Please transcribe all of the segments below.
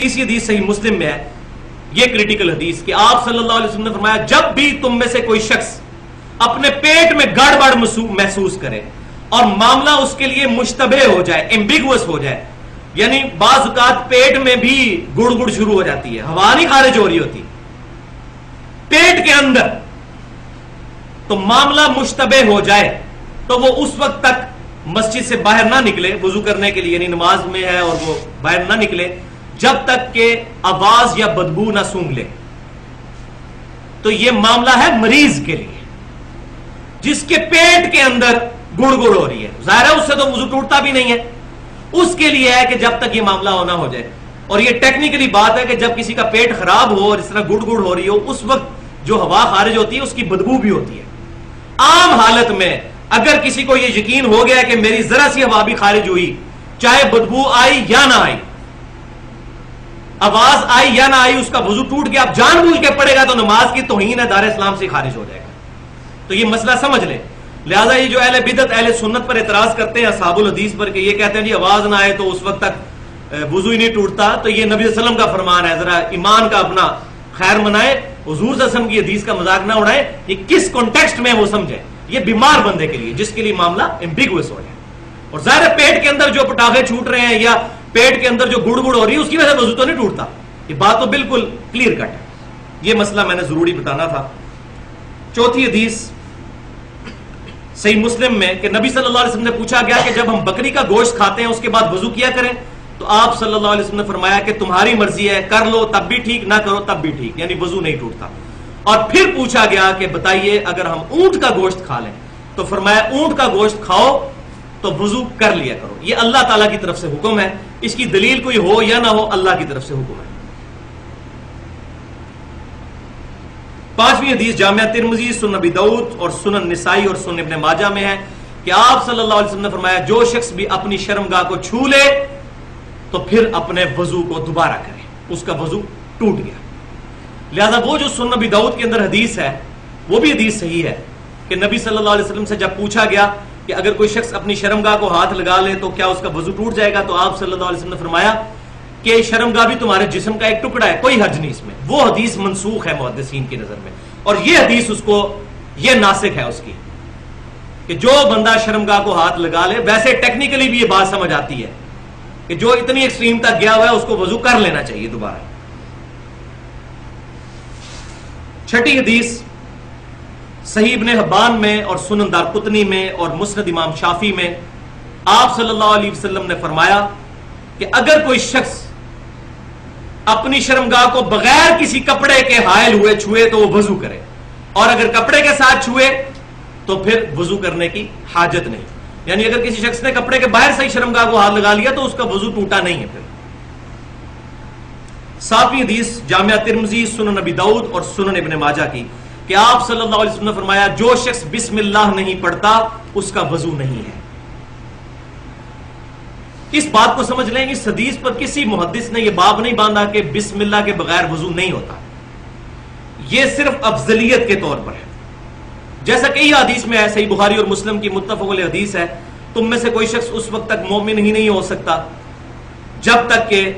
اسی حدیث صحیح مسلم میں ہے یہ کریٹیکل حدیث کہ آپ صلی اللہ علیہ وسلم نے فرمایا جب بھی تم میں سے کوئی شخص اپنے پیٹ میں گڑبڑ محسوس کرے اور معاملہ اس کے لیے مشتبہ ہو جائے، ایمبیگوس ہو جائے، یعنی بعض اوقات پیٹ میں بھی گڑ گڑ شروع ہو جاتی ہے، ہوا نہیں خارج ہو رہی ہوتی پیٹ کے اندر، تو معاملہ مشتبہ ہو جائے تو وہ اس وقت تک مسجد سے باہر نہ نکلے وضو کرنے کے لیے، یعنی نماز میں ہے اور وہ باہر نہ نکلے جب تک کہ آواز یا بدبو نہ سونگھ لے. تو یہ معاملہ ہے مریض کے لیے جس کے پیٹ کے اندر گڑ گڑ ہو رہی ہے، ظاہر ہے اس سے تو وضو ٹوٹتا بھی نہیں ہے، اس کے لیے ہے کہ جب تک یہ معاملہ ہونا ہو جائے. اور یہ ٹیکنیکلی بات ہے کہ جب کسی کا پیٹ خراب ہو اور اس طرح گڑ گڑ ہو رہی ہو اس وقت جو ہوا خارج ہوتی ہے اس کی بدبو بھی ہوتی ہے. عام حالت میں اگر کسی کو یہ یقین ہو گیا کہ میری ذرا سی ہوا بھی خارج ہوئی، چاہے بدبو آئی یا نہ آئی، آواز آئی یا نہ آئی، اس کا وضو ٹوٹ گیا، اب جان بوجھ کے پڑے گا تو نماز کی توہین ہے، دار اسلام سے خارج ہو جائے گا. تو یہ مسئلہ سمجھ لیں. لہذا یہ جو اہل بدعت اہل سنت پر اعتراض کرتے ہیں اصحاب الحدیث پر کہ یہ کہتے ہیں جی آواز نہ آئے تو اس وقت تک وضو ہی نہیں ٹوٹتا، تو یہ نبی صلی اللہ علیہ وسلم کا فرمان ہے، ذرا ایمان کا اپنا خیر منائے، حضور صلی اللہ علیہ وسلم کی حدیث کا مذاق نہ اڑائے. یہ کس کانٹیکسٹ میں وہ سمجھے، یہ بیمار بندے کے لیے جس کے لیے معاملہ ایمبیگوس ہو جائے. اور ظاہر پیٹ کے اندر جو پٹاخے چھوٹ رہے ہیں یا پیٹ کے اندر جو گڑ گڑ ہو رہی ہے اس کی وجہ سے وضو تو نہیں ٹوٹتا، یہ بات تو بالکل کلیئر کٹ ہے. یہ مسئلہ میں نے ضروری بتانا تھا. چوتھی حدیث صحیح مسلم میں کہ نبی صلی اللہ علیہ وسلم نے پوچھا گیا کہ جب ہم بکری کا گوشت کھاتے ہیں اس کے بعد وضو کیا کریں، تو آپ صلی اللہ علیہ وسلم نے فرمایا کہ تمہاری مرضی ہے، کر لو تب بھی ٹھیک، نہ کرو تب بھی ٹھیک، یعنی وضو نہیں ٹوٹتا. اور پھر پوچھا گیا کہ بتائیے اگر ہم اونٹ کا گوشت کھا لیں، تو فرمایا اونٹ کا گوشت کھاؤ تو وضو کر لیا کرو. یہ اللہ تعالیٰ کی طرف سے حکم ہے، اس کی دلیل کوئی ہو یا نہ ہو اللہ کی طرف سے حکم ہے. پانچویں حدیث جامعہ ترمذی، سنن ابی داؤد اور سنن نسائی اور سنن ابن ماجہ میں ہے کہ آپ صلی اللہ علیہ وسلم نے فرمایا جو شخص بھی اپنی شرمگاہ کو چھو لے تو پھر اپنے وضو کو دوبارہ کرے، اس کا وضو ٹوٹ گیا. لہذا وہ جو سنن ابی داؤد کے اندر حدیث ہے وہ بھی حدیث صحیح ہے کہ نبی صلی اللہ علیہ وسلم سے جب پوچھا گیا کہ اگر کوئی شخص اپنی شرمگاہ کو ہاتھ لگا لے تو کیا اس کا وضو ٹوٹ جائے گا، تو آپ صلی اللہ علیہ وسلم نے فرمایا کہ شرمگاہ بھی تمہارے جسم کا ایک ٹکڑا ہے، کوئی حرج نہیں اس میں. وہ حدیث منسوخ ہے محدثین کی نظر میں، اور یہ حدیث اس کو یہ ناسخ ہے اس کی کہ جو بندہ شرمگاہ کو ہاتھ لگا لے. ویسے ٹیکنیکلی بھی یہ بات سمجھ آتی ہے کہ جو اتنی ایکسٹریم تک گیا ہوا ہے اس کو وضو کر لینا چاہیے دوبارہ. چھٹی حدیث صحیح ابن حبان میں اور سنن دارقطنی میں اور مسند امام شافعی میں آپ صلی اللہ علیہ وسلم نے فرمایا کہ اگر کوئی شخص اپنی شرمگاہ کو بغیر کسی کپڑے کے حائل ہوئے چھوئے تو وہ وضو کرے، اور اگر کپڑے کے ساتھ چھوئے تو پھر وضو کرنے کی حاجت نہیں. یعنی اگر کسی شخص نے کپڑے کے باہر سے ہی شرمگاہ کو ہاتھ لگا لیا تو اس کا وضو ٹوٹا نہیں ہے. پھر ساتویں حدیث جامعہ ترمذی، سنن ابی داؤد اور سنن ابن ماجہ کی کہ آپ صلی اللہ علیہ وسلم نے فرمایا جو شخص بسم اللہ نہیں پڑھتا اس کا وضو نہیں ہے. اس بات کو سمجھ لیں، اس حدیث پر کسی محدث نے یہ باب نہیں باندھا کہ بسم اللہ کے بغیر وضو نہیں ہوتا، یہ صرف افضلیت کے طور پر ہے. جیسا کہ یہ حدیث میں ہے، صحیح بخاری اور مسلم کی متفق علیہ حدیث ہے، تم میں سے کوئی شخص اس وقت تک مومن ہی نہیں ہو سکتا جب تک کہ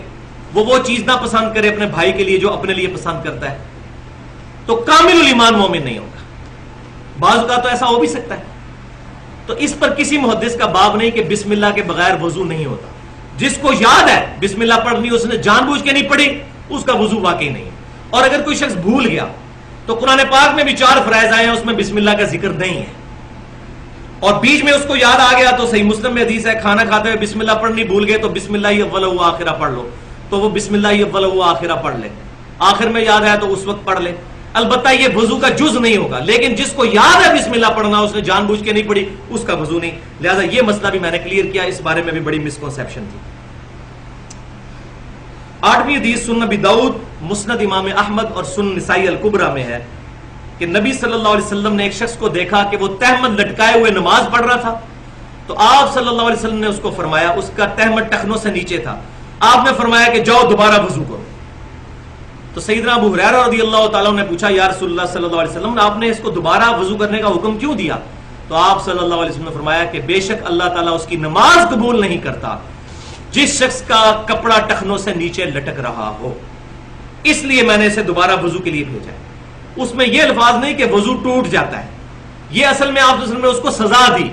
وہ چیز نہ پسند کرے اپنے بھائی کے لیے جو اپنے لیے پسند کرتا ہے. تو کامل الایمان مومن نہیں ہوگا. بعض اوقات تو ایسا ہو بھی سکتا ہے. تو اس پر کسی محدث کا باب نہیں کہ بسم اللہ کے بغیر وضو نہیں ہوتا. جس کو یاد ہے بسم اللہ پڑھنی اس نے جان بوجھ کے نہیں پڑھی اس کا وضو واقعی نہیں ہے. اور اگر کوئی شخص بھول گیا تو قرآن پاک میں بھی 4 فرائض آئے ہیں، اس میں بسم اللہ کا ذکر نہیں ہے، اور بیچ میں اس کو یاد آ گیا تو صحیح مسلم میں حدیث ہے کھانا کھاتے ہوئے بسم اللہ پڑھنی بھول گئے تو بسم اللہ اول و آخرہ پڑھ لو، تو وہ بسم اللہ اول و آخرہ پڑھ لے. آخر میں یاد ہے تو اس وقت پڑھ لے. البتہ یہ وضو کا جز نہیں ہوگا، لیکن جس کو یاد ہے بسم اللہ پڑھنا اس نے جان بوجھ کے نہیں پڑھی اس کا وضو نہیں. لہذا یہ مسئلہ بھی میں نے کلیئر کیا، اس بارے میں بھی بڑی مسکنسیپشن تھی. 8ویں حدیث سنن ابی داؤد، مسند امام احمد اور سنن نسائی الکبریٰ میں ہے کہ نبی صلی اللہ علیہ وسلم نے ایک شخص کو دیکھا کہ وہ تہمد لٹکائے ہوئے نماز پڑھ رہا تھا، تو آپ صلی اللہ علیہ وسلم نے اس کو فرمایا، اس کا تہمد ٹخنوں سے نیچے تھا، آپ نے فرمایا کہ جاؤ دوبارہ وضو کرو. تو سیدنا ابو ہریرہ رضی اللہ تعالیٰ نے پوچھا یا رسول اللہ صلی اللہ علیہ وسلم آپ نے اس کو دوبارہ وضو کرنے کا حکم کیوں دیا؟ تو آپ صلی اللہ علیہ وسلم نے فرمایا کہ بے شک اللہ تعالیٰ اس کی نماز قبول نہیں کرتا جس شخص کا کپڑا ٹخنوں سے نیچے لٹک رہا ہو، اس لیے میں نے اسے دوبارہ وضو کے لیے بھیجا ہے۔ اس میں یہ الفاظ نہیں کہ وضو ٹوٹ جاتا ہے، یہ اصل میں آپ نے اس کو سزا دی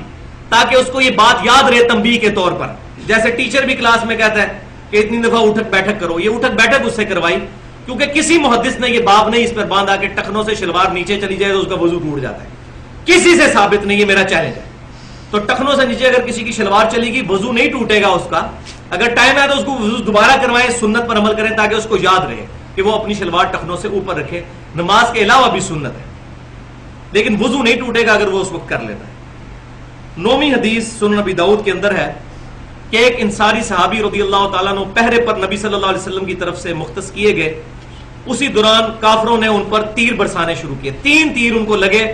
تاکہ اس کو یہ بات یاد رہے تنبیہ کے طور پر۔ جیسے ٹیچر بھی کلاس میں کہتا ہے کہ اتنی دفعہ اٹھک بیٹھک کرو، یہ اٹھک بیٹھک اس سے کروائی کیونکہ کسی محدث نے یہ باب نہیں اس پر باندھا کہ ٹخنوں سے شلوار نیچے چلی جائے تو اس کا وضو ٹوٹ جاتا ہے، کسی سے ثابت نہیں، یہ میرا چیلنج ہے۔ تو ٹخنوں سے نیچے اگر کسی کی شلوار چلی گی وضو نہیں ٹوٹے گا اس کا، اگر ٹائم ہے تو اس کو وضو دوبارہ کروائیں، سنت پر عمل کریں تاکہ اس کو یاد رہے کہ وہ اپنی شلوار ٹخنوں سے اوپر رکھے، نماز کے علاوہ بھی سنت ہے، لیکن وضو نہیں ٹوٹے گا اگر وہ اس وقت کر لیتا ہے۔ 9ویں حدیث سنن نبی داؤد کے اندر ہے کہ ایک انصاری صحابی رضی اللہ تعالیٰ عنہ پہرے پر نبی صلی اللہ علیہ وسلم کی طرف سے مختص کیے گئے، اسی دوران کافروں نے ان پر تیر برسانے شروع کیے، 3 تیر ان کو لگے،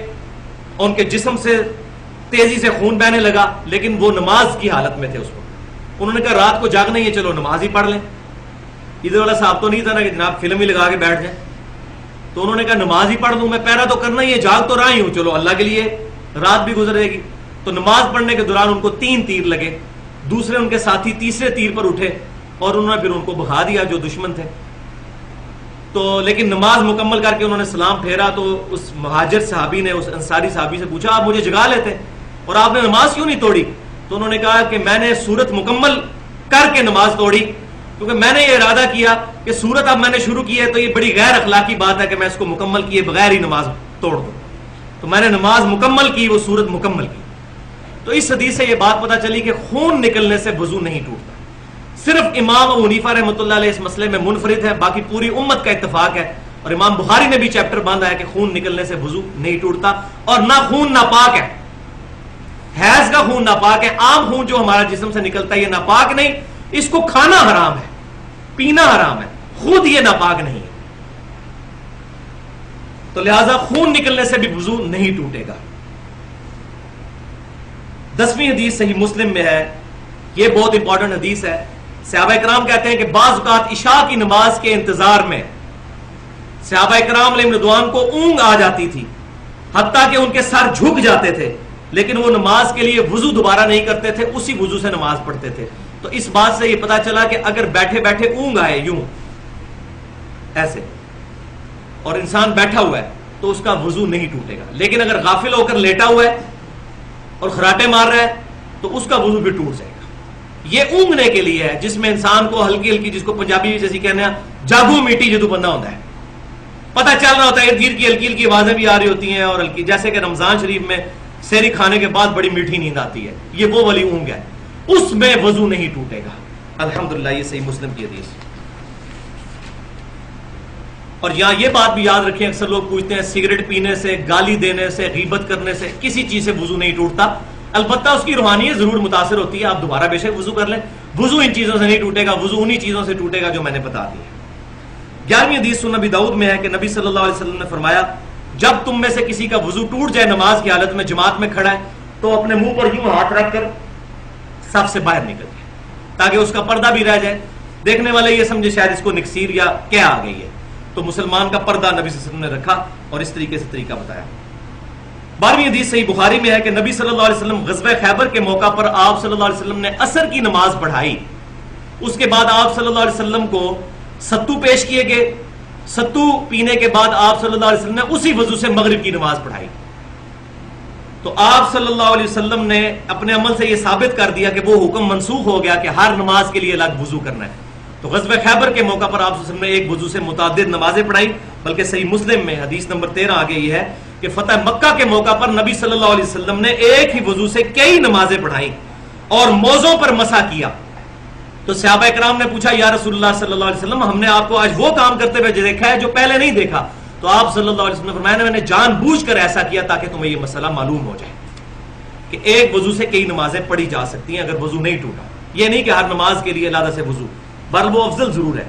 ان کے جسم سے تیزی سے خون بہنے لگا، لیکن وہ نماز کی حالت میں تھے اس وقت۔ انہوں نے کہا رات کو جاگنا ہی ہے، چلو نماز ہی پڑھ لیں۔ ادھر والا صاحب تو نہیں تھا نا کہ جناب فلم ہی لگا کے بیٹھ جائیں، تو انہوں نے کہا نماز ہی پڑھ دوں، میں پہرا تو کرنا ہی ہے، جاگ تو رہا ہی ہوں، چلو اللہ کے لیے رات بھی گزر جائے گی۔ تو نماز پڑھنے کے دوران ان کو 3 تیر لگے، دوسرے ان کے ساتھی تیسرے تیر پر اٹھے اور انہوں نے پھر ان کو بھگا دیا جو دشمن تھے۔ تو لیکن نماز مکمل کر کے انہوں نے سلام پھیرا تو اس مہاجر صحابی نے اس انصاری صحابی سے پوچھا آپ مجھے جگا لیتے اور آپ نے نماز کیوں نہیں توڑی؟ تو انہوں نے کہا کہ میں نے سورت مکمل کر کے نماز توڑی، کیونکہ میں نے یہ ارادہ کیا کہ سورت اب میں نے شروع کی ہے تو یہ بڑی غیر اخلاقی بات ہے کہ میں اس کو مکمل کیے بغیر ہی نماز توڑ دوں، تو میں نے نماز مکمل کی، وہ سورت مکمل کی۔ تو اس حدیث سے یہ بات پتہ چلی کہ خون نکلنے سے وضو نہیں ٹوٹتا۔ صرف امام ابو حنیفہ رحمۃ اللہ علیہ اس مسئلے میں منفرد ہے، باقی پوری امت کا اتفاق ہے، اور امام بخاری نے بھی چیپٹر باندھا ہے کہ خون نکلنے سے وضو نہیں ٹوٹتا، اور نہ خون ناپاک ہے، حیض کا خون ناپاک ہے، عام خون جو ہمارا جسم سے نکلتا ہے یہ ناپاک نہیں، اس کو کھانا حرام ہے، پینا حرام ہے، خود یہ ناپاک نہیں ہے، تو لہذا خون نکلنے سے بھی وضو نہیں ٹوٹے گا۔ 10ویں حدیث صحیح مسلم میں ہے، یہ بہت امپورٹنٹ حدیث ہے۔ صحابہ کرام کہتے ہیں کہ بعض اوقات عشاء کی نماز کے انتظار میں صحابہ کرام علیہ رضوان کو اونگ آ جاتی تھی، حتیٰ کہ ان کے سر جھک جاتے تھے، لیکن وہ نماز کے لیے وضو دوبارہ نہیں کرتے تھے، اسی وضو سے نماز پڑھتے تھے۔ تو اس بات سے یہ پتا چلا کہ اگر بیٹھے بیٹھے اونگ آئے یوں ایسے اور انسان بیٹھا ہوا ہے تو اس کا وضو نہیں ٹوٹے گا، لیکن اگر غافل ہو کر لیٹا ہوا ہے اور خراٹے مار رہا ہے تو اس کا وضو بھی ٹوٹ جائے گا۔ یہ اونگنے کے لیے ہے جس میں انسان کو ہلکی ہلکی، جس کو پنجابی جیسی کہنے ہیں جاگو میٹی جدو بندہ ہوتا ہے، پتہ چل رہا ہوتا ہے، ارد گرد کی ہلکی ہلکی آوازیں بھی آ رہی ہوتی ہیں، اور ہلکی جیسے کہ رمضان شریف میں سحری کھانے کے بعد بڑی میٹھی نیند آتی ہے، یہ وہ والی اونگ ہے، اس میں وضو نہیں ٹوٹے گا۔ الحمدللہ یہ صحیح مسلم کی حدیث۔ اور یہاں یہ بات بھی یاد رکھیں، اکثر لوگ پوچھتے ہیں سگریٹ پینے سے، گالی دینے سے، غیبت کرنے سے کسی چیز سے وضو نہیں ٹوٹتا، البتہ اس کی روحانیت ضرور متاثر ہوتی ہے، آپ دوبارہ بے شک وضو کر لیں، وضو ان چیزوں سے نہیں ٹوٹے گا، وضو انہی چیزوں سے ٹوٹے گا جو میں نے بتا دی ہے۔ 11ویں حدیث سنن نبی داؤد میں ہے کہ نبی صلی اللہ علیہ وسلم نے فرمایا جب تم میں سے کسی کا وضو ٹوٹ جائے نماز کی حالت میں جماعت میں کھڑا ہے تو اپنے منہ پر یوں ہاتھ رکھ کر صف سے باہر نکل جائے تاکہ اس کا پردہ بھی رہ جائے، دیکھنے والے یہ سمجھے شاید اس کو نکسیر یا کیا آ گئی ہے، تو مسلمان کا پردہ نبی صلی اللہ علیہ وسلم نے رکھا اور اس طریقے سے طریقہ بتایا۔ 12ویں حدیث صحیح بخاری میں ہے کہ نبی صلی اللہ علیہ وسلم غزوہ خیبر کے موقع پر آپ صلی اللہ علیہ وسلم نے عصر کی نماز پڑھائی، اس کے بعد آپ صلی اللہ علیہ وسلم کو ستو پیش کیے گئے، ستو پینے کے بعد آپ صلی اللہ علیہ وسلم نے اسی وضو سے مغرب کی نماز پڑھائی۔ تو آپ صلی اللہ علیہ وسلم نے اپنے عمل سے یہ ثابت کر دیا کہ وہ حکم منسوخ ہو گیا کہ ہر نماز کے لیے الگ وضو کرنا ہے۔ تو غزوہ خیبر کے موقع پر آپ صلی اللہ علیہ وسلم نے ایک وضو سے متعدد نمازیں پڑھائی، بلکہ صحیح مسلم میں حدیث نمبر 13 آگے یہ ہے کہ فتح مکہ کے موقع پر نبی صلی اللہ علیہ وسلم نے ایک ہی وضو سے کئی نمازیں پڑھائیں اور موزوں پر مسح کیا۔ تو صحابہ کرام نے پوچھا یا رسول اللہ صلی اللہ علیہ وسلم ہم نے آپ کو آج وہ کام کرتے ہوئے دیکھا ہے جو پہلے نہیں دیکھا، تو آپ صلی اللہ علیہ وسلم نے فرمایا میں نے جان بوجھ کر ایسا کیا تاکہ تمہیں یہ مسئلہ معلوم ہو جائے کہ ایک وضو سے کئی نمازیں پڑھی جا سکتی ہیں اگر وضو نہیں ٹوٹا، یہ نہیں کہ ہر نماز کے لیے علیحدہ سے وضو، بل وہ افضل ضرور ہے۔